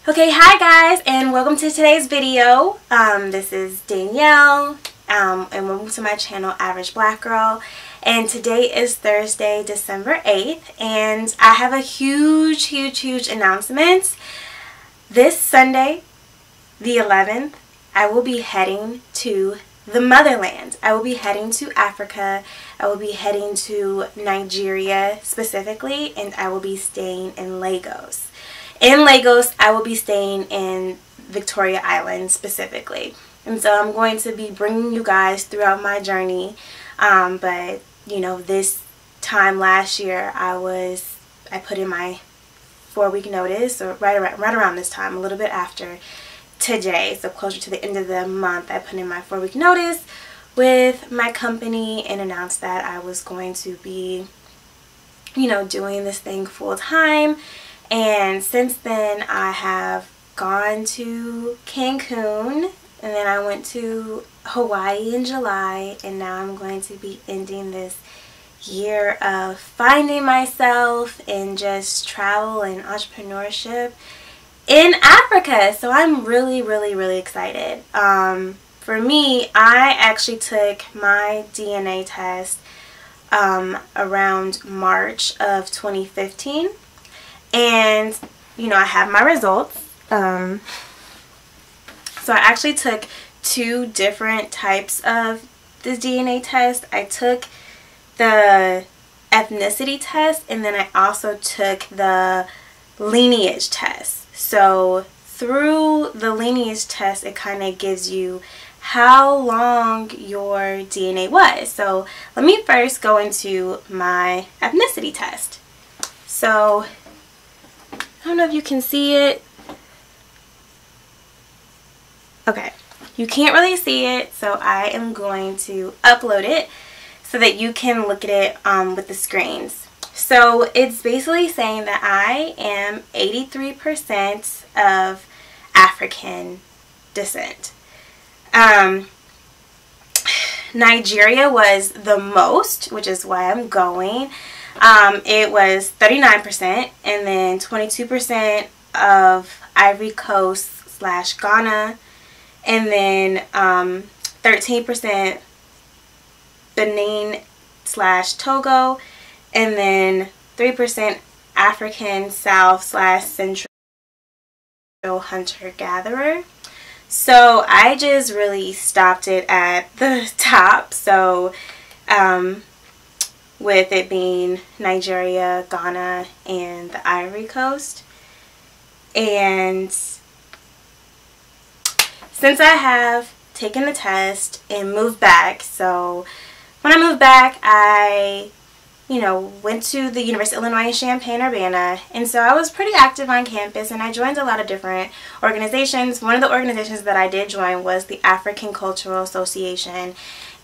Okay, hi guys, and welcome to today's video. This is Danielle, and welcome to my channel, Average Black Girl. And today is Thursday, December 8th, and I have a huge announcement. This Sunday, the 11th, I will be heading to the motherland. I will be heading to Africa. I will be heading to Nigeria specifically, and I will be staying in Lagos. In Lagos, I will be staying in Victoria Island specifically. And so I'm going to be bringing you guys throughout my journey. But, you know, this time last year, I put in my 4-week notice, or right around this time, a little bit after today. So closer to the end of the month, I put in my 4-week notice with my company and announced that I was going to be, you know, doing this thing full time. And since then, I have gone to Cancun, and then I went to Hawaii in July, and now I'm going to be ending this year of finding myself in just travel and entrepreneurship in Africa. So I'm really excited. For me, I actually took my DNA test around March of 2015. And, you know, I have my results. So I actually took 2 different types of the DNA test. I took the ethnicity test, and then I also took the lineage test. So through the lineage test, it kind of gives you how long your DNA was. So let me first go into my ethnicity test. So I don't know if you can see it. Okay, you can't really see it, so I am going to upload it so that you can look at it with the screens. So it's basically saying that I am 83% of African descent. Nigeria was the most, which is why I'm going. It was 39%, and then 22% of Ivory Coast / Ghana, and then 13% Benin / Togo, and then 3% African South / Central hunter-gatherer. So I just really stopped it at the top. So with it being Nigeria, Ghana, and the Ivory Coast. And since I have taken the test and moved back, so when I moved back, I, you know, went to the University of Illinois in Champaign-Urbana, and so I was pretty active on campus, and I joined a lot of different organizations. One of the organizations that I did join was the African Cultural Association,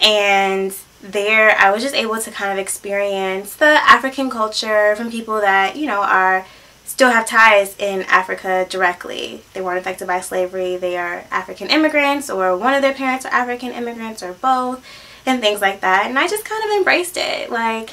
and there I was just able to kind of experience the African culture from people that, you know, still have ties in Africa directly. They weren't affected by slavery. They are African immigrants, or one of their parents are African immigrants, or both, and things like that. And I just kind of embraced it. Like,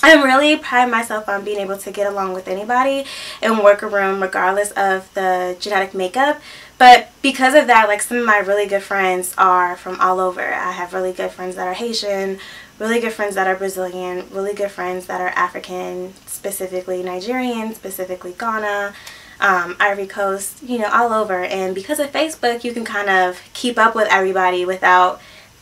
I really pride myself on being able to get along with anybody and work a room regardless of the genetic makeup. But because of that, like, some of my really good friends are from all over. I have really good friends that are Haitian, really good friends that are Brazilian, really good friends that are African, specifically Nigerian, specifically Ghana, Ivory Coast, you know, all over. And because of Facebook, you can kind of keep up with everybody without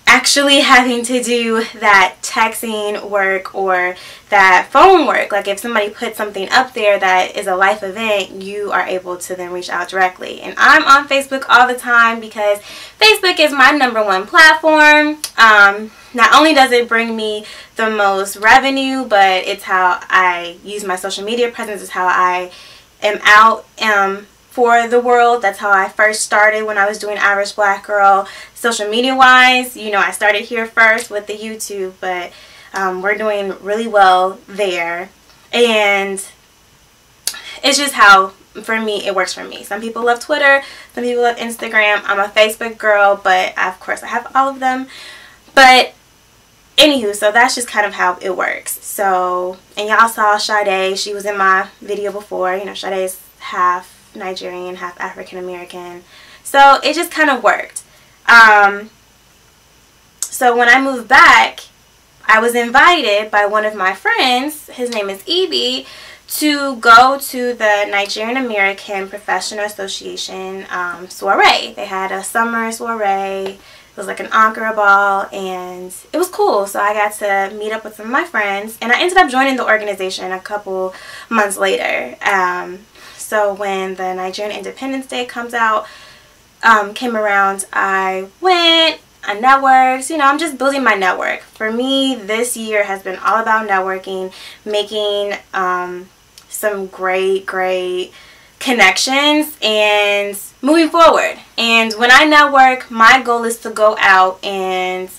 actually having to do that texting work or that phone work. Like, if somebody puts something up there that is a life event, you are able to then reach out directly. And I'm on Facebook all the time because Facebook is my #1 platform. Not only does it bring me the most revenue, but it's how I use my social media presence. It's how I am out for the world. That's how I first started when I was doing Average Black Girl. Social media wise, you know, I started here first with the YouTube, but we're doing really well there. And it's just how, for me, it works for me. Some people love Twitter, some people love Instagram. I'm a Facebook girl, but of course I have all of them. But anywho, so that's just kind of how it works. So, and y'all saw Sade, she was in my video before. You know, Sade's half Nigerian, half African American. So it just kind of worked. So when I moved back, I was invited by one of my friends, his name is Evie, to go to the Nigerian American Professional Association soiree. They had a summer soiree. It was like an Ankara ball, and it was cool. So I got to meet up with some of my friends, and I ended up joining the organization a couple months later. So when the Nigerian Independence Day came around, I went. I networked. You know, I'm just building my network. For me, this year has been all about networking, making some great connections, and moving forward. And when I network, my goal is to go out and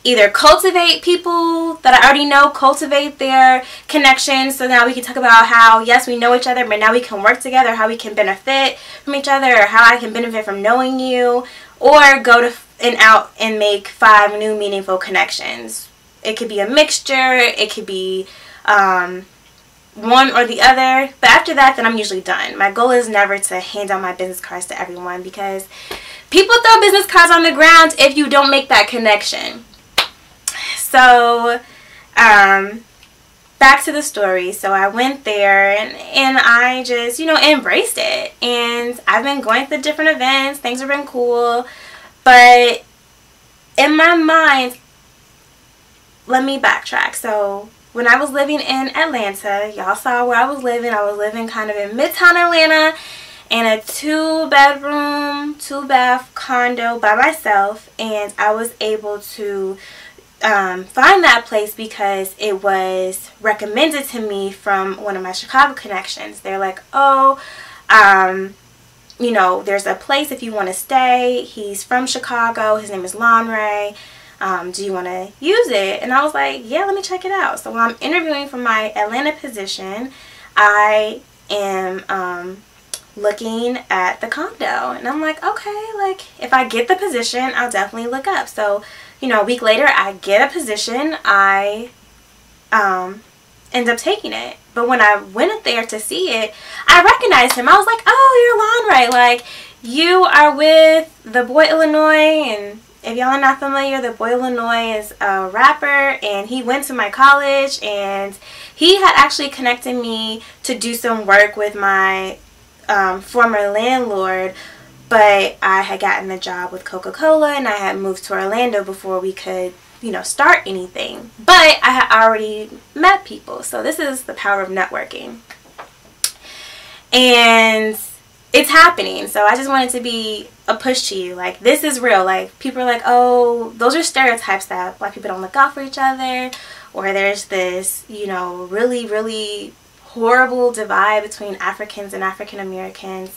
either cultivate people that I already know, cultivate their connections, so now we can talk about how, yes, we know each other, but now we can work together, how we can benefit from each other, or how I can benefit from knowing you, or go to out and make 5 new meaningful connections. It could be a mixture, it could be one or the other, but after that, then I'm usually done. My goal is never to hand out my business cards to everyone, because people throw business cards on the ground if you don't make that connection. So back to the story. So I went there, and I just, you know, embraced it, and I've been going to different events. Things have been cool. But in my mind, let me backtrack. So when I was living in Atlanta, y'all saw where I was living. I was living kind of in Midtown Atlanta in a 2-bedroom, 2-bath condo by myself. And I was able to find that place because it was recommended to me from one of my Chicago connections. They're like, oh, you know, there's a place if you want to stay. He's from Chicago. His name is Lonray. Do you want to use it? And I was like, yeah, let me check it out. So while I'm interviewing for my Atlanta position, I am looking at the condo. And I'm like, okay, like, if I get the position, I'll definitely look up. So, you know, a week later, I get a position. I end up taking it. But when I went up there to see it, I recognized him. I was like, oh, you're Lonray. Like, you are with the Boy Illinois. And if y'all are not familiar, the Boy Illinois is a rapper. And he went to my college. And he had actually connected me to do some work with my former landlord. But I had gotten the job with Coca-Cola, and I had moved to Orlando before we could, you know, start anything. But I had already met people. So this is the power of networking. And it's happening. So I just wanted to be a push to you. Like, this is real. Like, people are like, oh, those are stereotypes that Black people don't look out for each other. Or there's this, you know, really horrible divide between Africans and African Americans.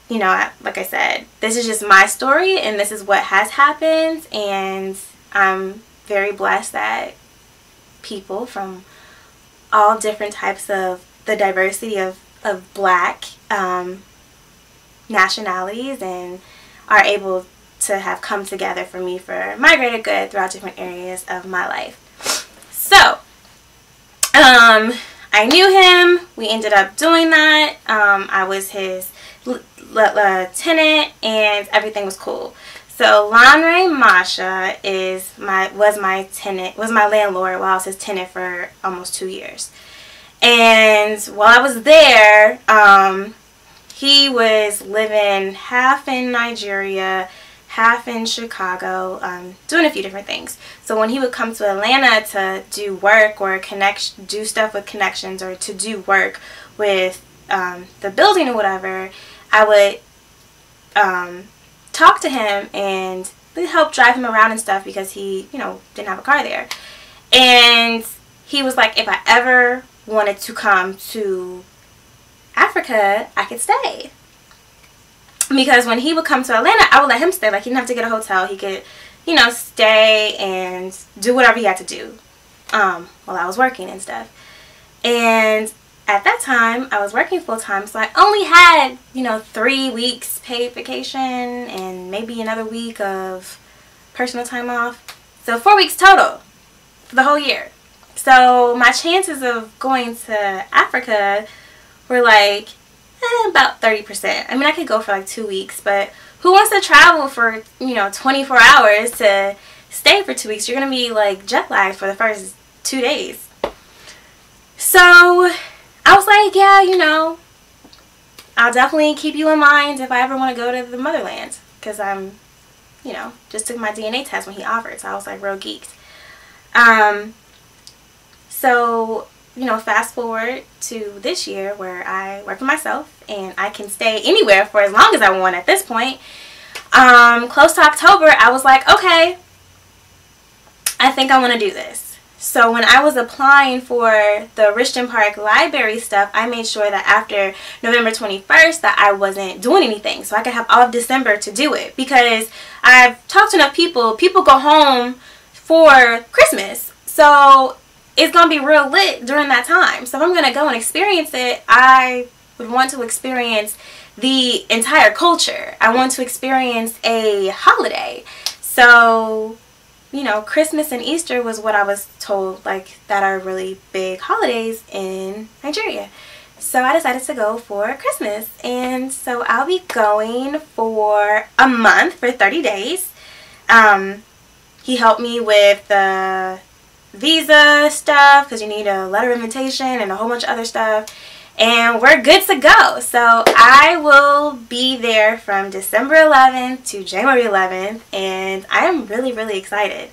You know, like I said, this is just my story, and this is what has happened. And I'm very blessed that people from all different types of the diversity of Black nationalities and are able to have come together for me for my greater good throughout different areas of my life. So I knew him. We ended up doing that. I was his tenant, and everything was cool. So Lonray Masha was my landlord while I was his tenant for almost 2 years. And while I was there, he was living half in Nigeria, half in Chicago, doing a few different things. So when he would come to Atlanta to do work or do stuff with connections, or to do work with the building or whatever, I would talk to him and help drive him around and stuff, because he, you know, didn't have a car there. And he was like, if I ever wanted to come to Africa, I could stay. Because when he would come to Atlanta, I would let him stay. Like, he didn't have to get a hotel. He could, you know, stay and do whatever he had to do while I was working and stuff. And at that time, I was working full-time, so I only had, you know, 3 weeks paid vacation and maybe another week of personal time off. So 4 weeks total for the whole year. So my chances of going to Africa were like, about 30%. I mean, I could go for like 2 weeks, but who wants to travel for, 24 hours to stay for 2 weeks? You're going to be like jet lagged for the first 2 days. So I was like, yeah, I'll definitely keep you in mind if I ever want to go to the motherland, because I'm, just took my DNA test when he offered, so I was like real geeked. So, fast forward to this year where I work for myself and I can stay anywhere for as long as I want at this point. Close to October, I was like, okay, I think I want to do this. So when I was applying for the Richton Park Library stuff, I made sure that after November 21st that I wasn't doing anything, so I could have all of December to do it, because I've talked to enough people go home for Christmas, so it's going to be real lit during that time. So if I'm going to go and experience it, I would want to experience the entire culture. I want to experience a holiday. So, Christmas and Easter was what I was told, like, that are really big holidays in Nigeria. So I decided to go for Christmas. And so I'll be going for a month, for 30 days. He helped me with the visa stuff, because you need a letter of invitation and a whole bunch of other stuff, and we're good to go. So I will be there from December 11th to January 11th, and I am really, really excited.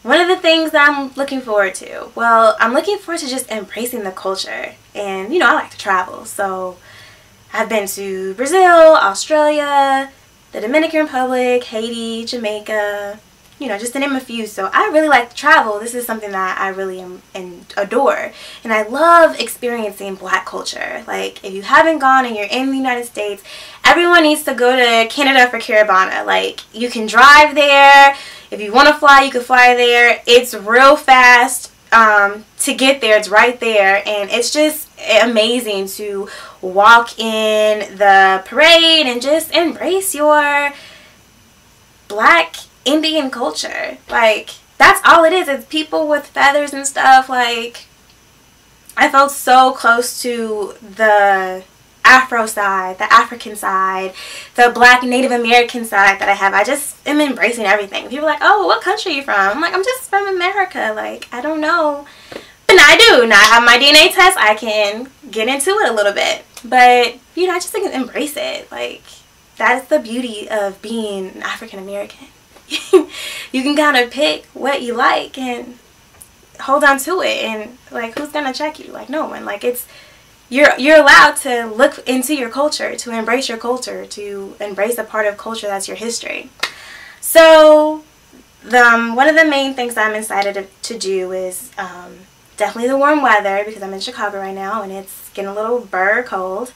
One of the things that I'm looking forward to, well, I'm looking forward to just embracing the culture. And I like to travel, so I've been to Brazil, Australia, the Dominican Republic, Haiti, Jamaica, just to name a few. So I really like to travel. This is something that I really adore. And I love experiencing Black culture. Like, if you haven't gone and you're in the United States, everyone needs to go to Canada for Caribana. Like, you can drive there. If you want to fly, you can fly there. It's real fast to get there. It's right there. And it's just amazing to walk in the parade and just embrace your Black Indian culture. Like, that's all it is. It's people with feathers and stuff. Like, I felt so close to the Afro side, the African side, the Black Native American side that I have. I just am embracing everything. People are like, oh, what country are you from? I'm like, I'm just from America. Like, I don't know. But now I do. Now I have my DNA test. I can get into it a little bit. But, I just think embrace it. Like, that's the beauty of being an African American. You can kind of pick what you like and hold on to it, and like, who's gonna check you? Like, no one. Like, it's you're allowed to look into your culture, to embrace your culture, to embrace a part of culture that's your history. So one of the main things I'm excited to do is definitely the warm weather, because I'm in Chicago right now and it's getting a little cold.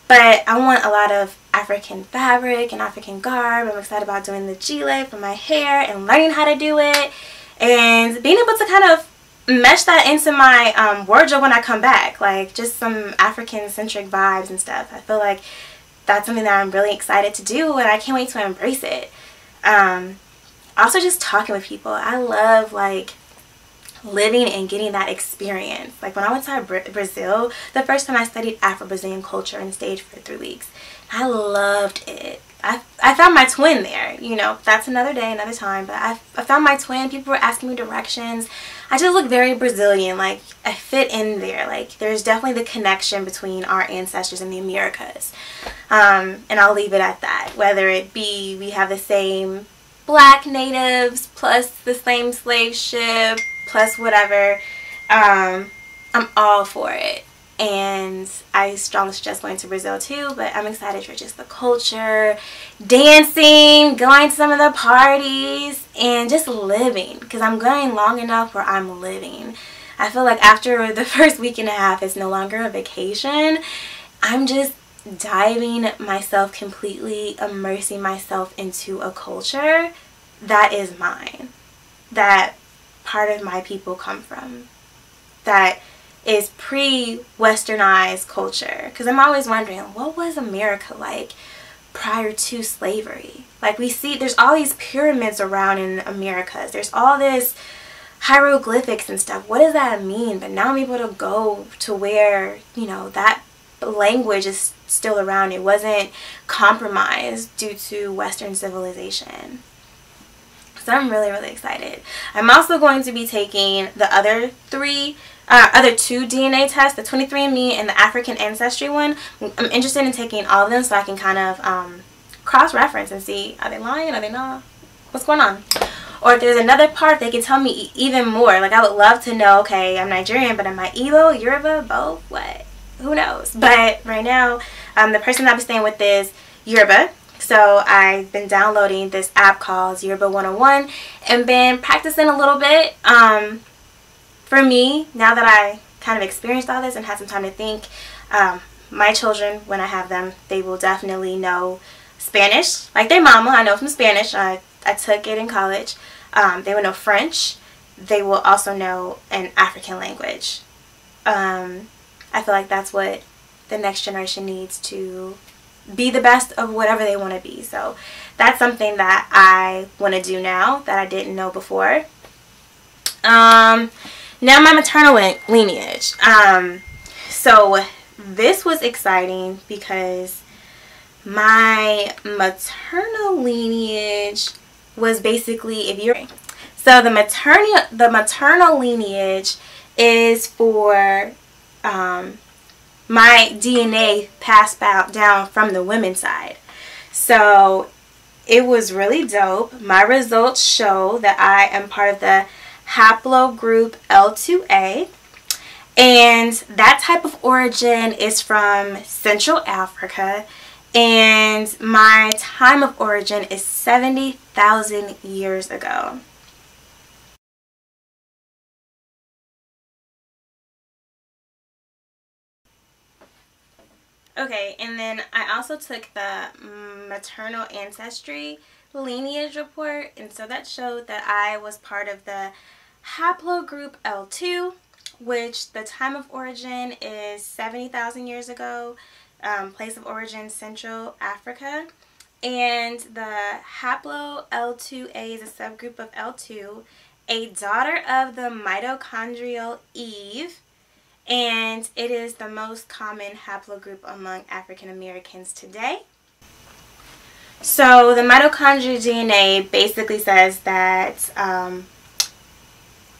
But I want a lot of African fabric and African garb. I'm excited about doing the gilet for my hair and learning how to do it, and being able to kind of mesh that into my wardrobe when I come back. Like, just some African-centric vibes and stuff. I feel like that's something that I'm really excited to do, and I can't wait to embrace it. Also, just talking with people. I love, like, living and getting that experience. Like, when I went to Brazil, the first time I studied Afro-Brazilian culture and stayed for 3 weeks, I loved it. I found my twin there. That's another day, another time, but I found my twin. People were asking me directions. I just look very Brazilian. Like, I fit in there. Like, there's definitely the connection between our ancestors and the Americas, and I'll leave it at that. Whether it be we have the same Black natives plus the same slave ship plus whatever, I'm all for it. And I strongly suggest going to Brazil too, but I'm excited for just the culture, dancing, going to some of the parties, and just living, because I'm going long enough where I'm living. I feel like after the first week and a half, it's no longer a vacation. I'm just diving myself completely, immersing myself into a culture that is mine, that part of my people come from, that is pre-westernized culture. Because I'm always wondering, what was America like prior to slavery? Like, we see there's all these pyramids around in Americas. There's all this hieroglyphics and stuff. What does that mean? But now I'm able to go to where, you know, that language is still around. It wasn't compromised due to Western civilization. So I'm really, really excited. I'm also going to be taking the other two DNA tests, the 23andMe and the African Ancestry one. I'm interested in taking all of them so I can kind of cross-reference and see, are they lying, are they not, what's going on? Or if there's another part, they can tell me even more. Like, I would love to know, okay, I'm Nigerian, but am I Igbo, Yoruba, both, what? Who knows? But right now, the person I'll be staying with is Yoruba. So I've been downloading this app called Yoruba 101 and been practicing a little bit. For me, now that I kind of experienced all this and had some time to think, my children, when I have them, they will definitely know Spanish. Like their mama, I know from Spanish. I took it in college. They will know French. They will also know an African language. I feel like that's what the next generation needs to be the best of whatever they want to be. So that's something that I want to do now that I didn't know before. Now my maternal lineage. So this was exciting because my maternal lineage was basically, so the maternal lineage is for my DNA passed down from the women's side. So it was really dope. My results show that I am part of the haplogroup L2A, and that type of origin is from Central Africa, and my time of origin is 70,000 years ago. Okay, and then I also took the maternal ancestry lineage report, and so that showed that I was part of the haplogroup L2, which the time of origin is 70,000 years ago, place of origin Central Africa, and the haplo L2A is a subgroup of L2, a daughter of the mitochondrial Eve, and it is the most common haplogroup among African Americans today. So the mitochondrial DNA basically says that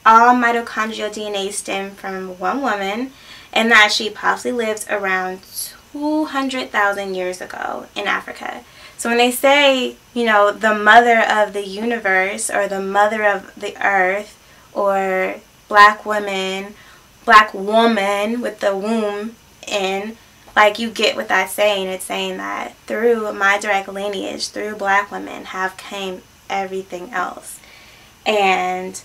all mitochondrial DNA stem from one woman, and that she possibly lived around 200,000 years ago in Africa. So when they say, you know, the mother of the universe or the mother of the earth or black woman with the womb in, like, you get what that's saying. It's saying that through my direct lineage, through black women, have came everything else. And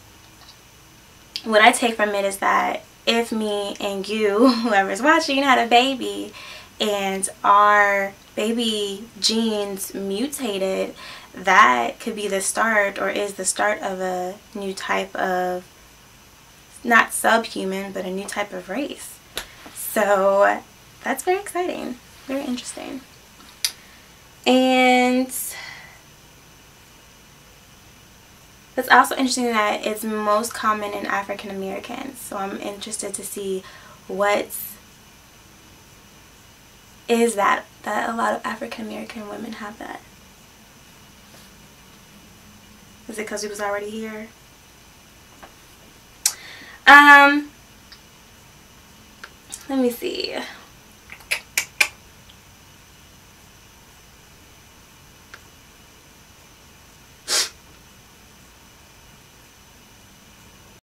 what I take from it is that if me and you, whoever's watching, had a baby and our baby genes mutated, that could be the start, or is the start, of a new type of, not subhuman, but a new type of race. So that's very exciting, very interesting. And it's also interesting that it's most common in African Americans. So I'm interested to see what is that a lot of African American women have that. Is it because we was already here? Let me see.